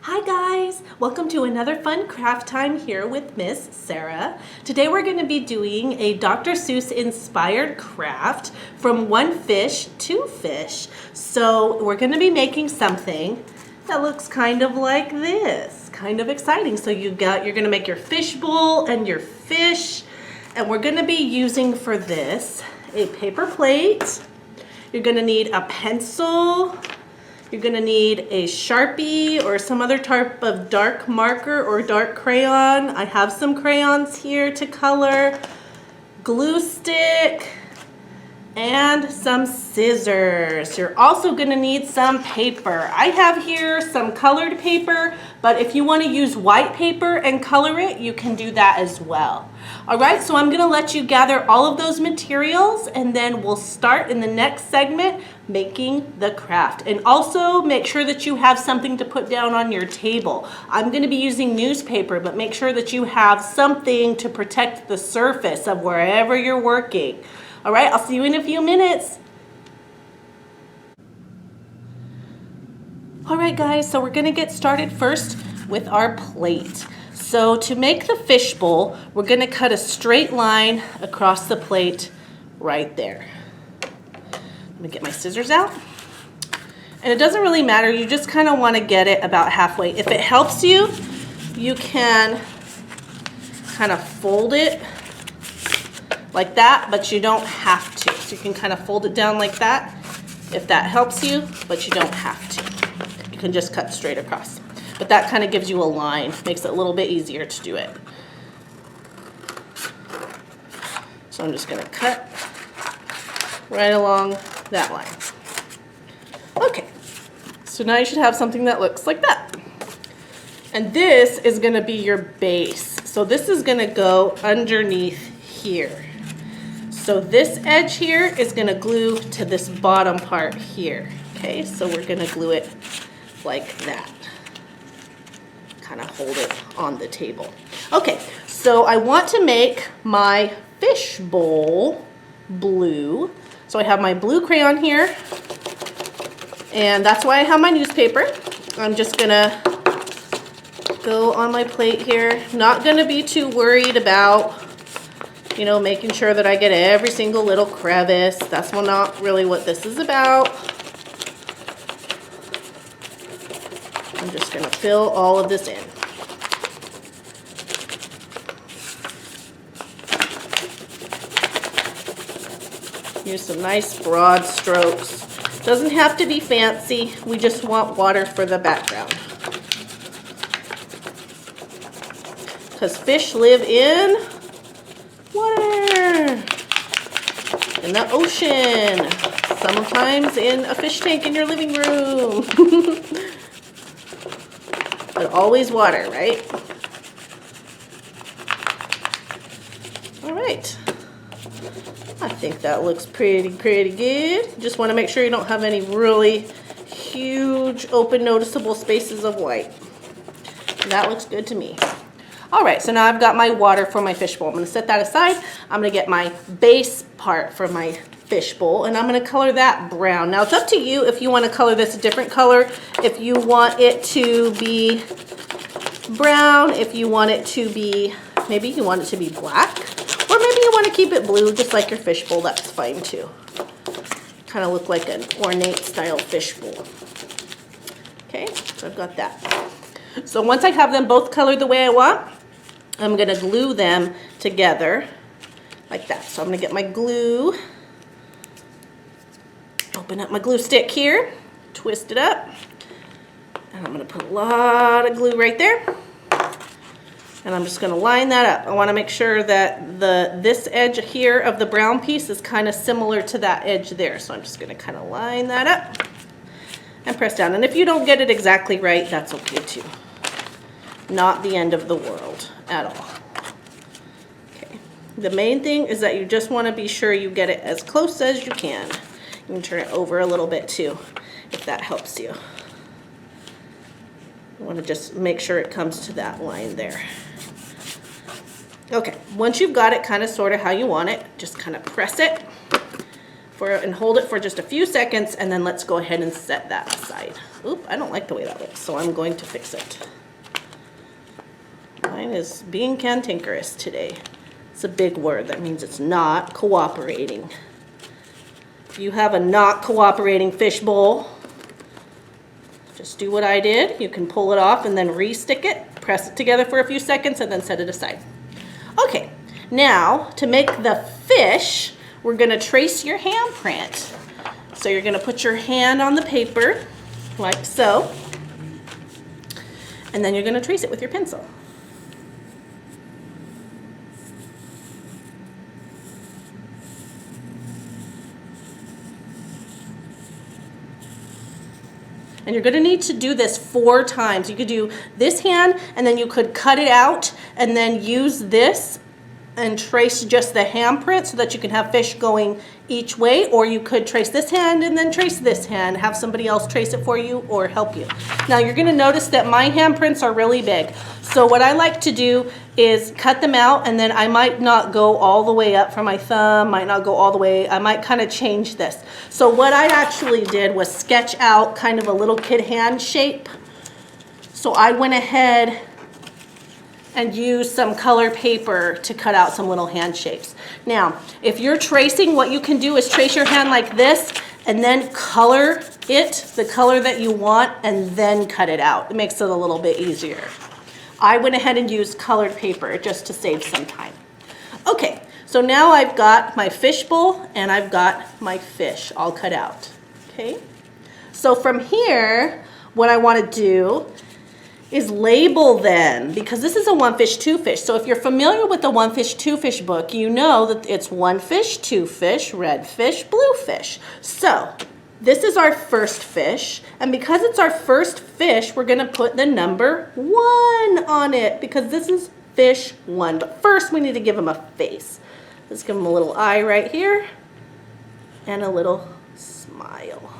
Hi guys! Welcome to another fun craft time here with Miss Sarah. Today we're going to be doing a Dr. Seuss inspired craft from one fish to fish. So we're going to be making something that looks kind of like this. Kind of exciting. So you're going to make your fishbowl and your fish, and we're going to be using for this a paper plate. You're going to need a pencil. You're going to need a Sharpie or some other type of dark marker or dark crayon. I have some crayons here to color, glue stick, and some scissors. You're also going to need some paper. I have here some colored paper, but if you want to use white paper and color it, you can do that as well. All right, so I'm going to let you gather all of those materials, and then we'll start in the next segment making the craft. And also make sure that you have something to put down on your table. I'm going to be using newspaper, but make sure that you have something to protect the surface of wherever you're working. All right, I'll see you in a few minutes. All right, guys, so we're going to get started first with our plate. So to make the fishbowl, we're going to cut a straight line across the plate right there. Let me get my scissors out. And it doesn't really matter, you just kind of want to get it about halfway. If it helps you, you can kind of fold it like that, but you don't have to. So you can kind of fold it down like that if that helps you, but you don't have to. You can just cut straight across. But that kind of gives you a line, makes it a little bit easier to do it. So I'm just going to cut right along that line. Okay, so now you should have something that looks like that. And this is going to be your base. So this is going to go underneath here. So this edge here is going to glue to this bottom part here. Okay, so we're going to glue it like that. Kind of hold it on the table. Okay, so I want to make my fish bowl blue. So I have my blue crayon here, and that's why I have my newspaper. I'm just gonna go on my plate here. Not gonna be too worried about, you know, making sure that I get every single little crevice. That's not really what this is about. I'm just going to fill all of this in. Use some nice broad strokes. Doesn't have to be fancy. We just want water for the background. Because fish live in water, in the ocean, sometimes in a fish tank in your living room. But always water, right? All right. I think that looks pretty good. Just want to make sure you don't have any really huge, open, noticeable spaces of white. That looks good to me. All right, so now I've got my water for my fishbowl. I'm going to set that aside. I'm going to get my base part for my fishbowl, and I'm going to color that brown. Now, it's up to you if you want to color this a different color, if you want it to be brown, if you want it to be, maybe you want it to be black, or maybe you want to keep it blue, just like your fishbowl. That's fine, too. Kind of look like an ornate style fishbowl. Okay, so I've got that. So once I have them both colored the way I want, I'm going to glue them together like that. So I'm going to get my glue, open up my glue stick here, twist it up, and I'm going to put a lot of glue right there. And I'm just going to line that up. I want to make sure that this edge here of the brown piece is kind of similar to that edge there. So I'm just going to kind of line that up and press down. And if you don't get it exactly right, that's okay too. Not the end of the world at all. Okay. The main thing is that you just want to be sure you get it as close as you can. You can turn it over a little bit too, if that helps you. You want to just make sure it comes to that line there. Okay, once you've got it kind of sort of how you want it, just kind of press it and hold it for just a few seconds, and then let's go ahead and set that aside. Oop, I don't like the way that looks, so I'm going to fix it. Mine is being cantankerous today. It's a big word. That means it's not cooperating. If you have a not cooperating fishbowl, just do what I did. You can pull it off and then re-stick it, press it together for a few seconds, and then set it aside. Okay, now to make the fish, we're gonna trace your handprint. So you're gonna put your hand on the paper, like so, and then you're gonna trace it with your pencil. And you're gonna need to do this 4 times. You could do this hand, and then you could cut it out, and then use this and trace just the handprint so that you can have fish going each way, or you could trace this hand and then trace this hand, have somebody else trace it for you or help you. Now you're gonna notice that my handprints are really big. So what I like to do is cut them out, and then I might not go all the way up for my thumb, might not go all the way, I might kind of change this. So what I actually did was sketch out kind of a little kid hand shape. So I went ahead and use some color paper to cut out some little hand shapes. Now, if you're tracing, what you can do is trace your hand like this and then color it the color that you want and then cut it out. It makes it a little bit easier. I went ahead and used colored paper just to save some time. Okay, so now I've got my fishbowl and I've got my fish all cut out, okay? So from here, what I wanna do is label them, because this is a one fish, two fish. So if you're familiar with the one fish, two fish book, you know that it's one fish, two fish, red fish, blue fish. So this is our first fish, and because it's our first fish, we're gonna put the number 1 on it, because this is fish 1. But first we need to give him a face. Let's give him a little eye right here, and a little smile.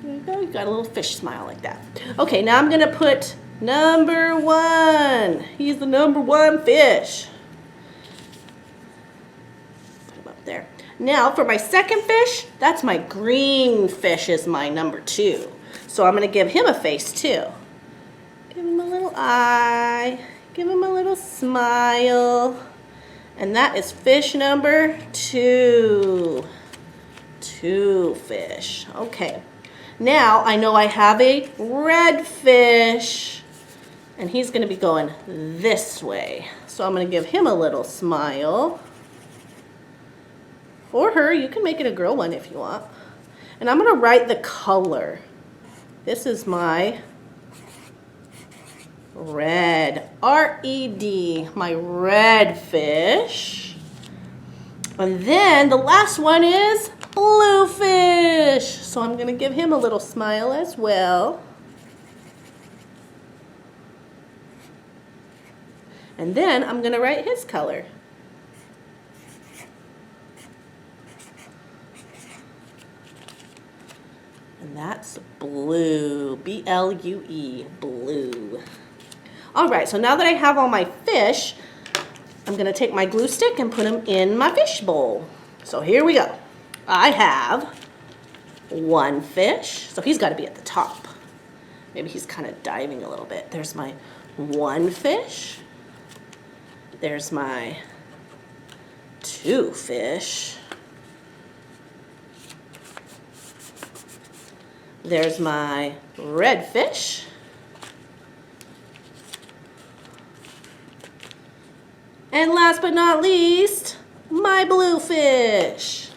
There you go, you got a little fish smile like that. Okay, now I'm gonna put number 1. He's the number 1 fish. Put him up there. Now for my second fish, that's my green fish is my number 2. So I'm gonna give him a face too. Give him a little eye, give him a little smile. And that is fish number 2. 2 fish, okay. Now I know I have a red fish, and he's gonna be going this way. So I'm gonna give him a little smile. Or her, you can make it a girl one if you want. And I'm gonna write the color. This is my red, R-E-D, my red fish. And then the last one is blue fish. So I'm gonna give him a little smile as well. And then I'm gonna write his color. And that's blue, B-L-U-E, blue. All right, so now that I have all my fish, I'm gonna take my glue stick and put them in my fish bowl. So here we go. I have 1 fish, so he's gotta be at the top. Maybe he's kind of diving a little bit. There's my 1 fish. There's my 2 fish. There's my red fish. And last but not least, my blue fish.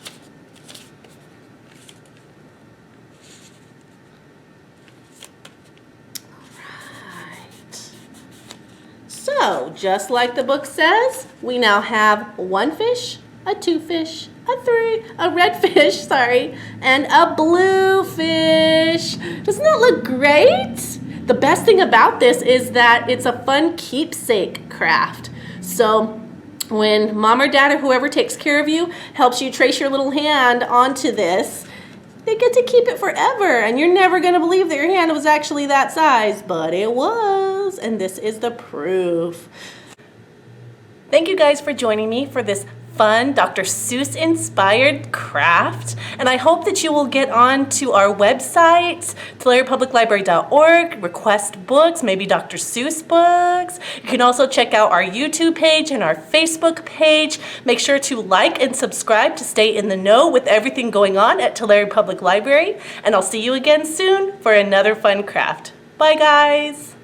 So, just like the book says, we now have 1 fish, a 2 fish, a red fish, sorry, and a blue fish. Doesn't that look great? The best thing about this is that it's a fun keepsake craft. So when mom or dad or whoever takes care of you helps you trace your little hand onto this, they get to keep it forever, and you're never gonna believe that your hand was actually that size, but it was, and this is the proof. Thank you guys for joining me for this fun Dr. Seuss inspired craft. And I hope that you will get on to our website, tularepubliclibrary.org, request books, maybe Dr. Seuss books. You can also check out our YouTube page and our Facebook page. Make sure to like and subscribe to stay in the know with everything going on at Tulare Public Library. And I'll see you again soon for another fun craft. Bye, guys.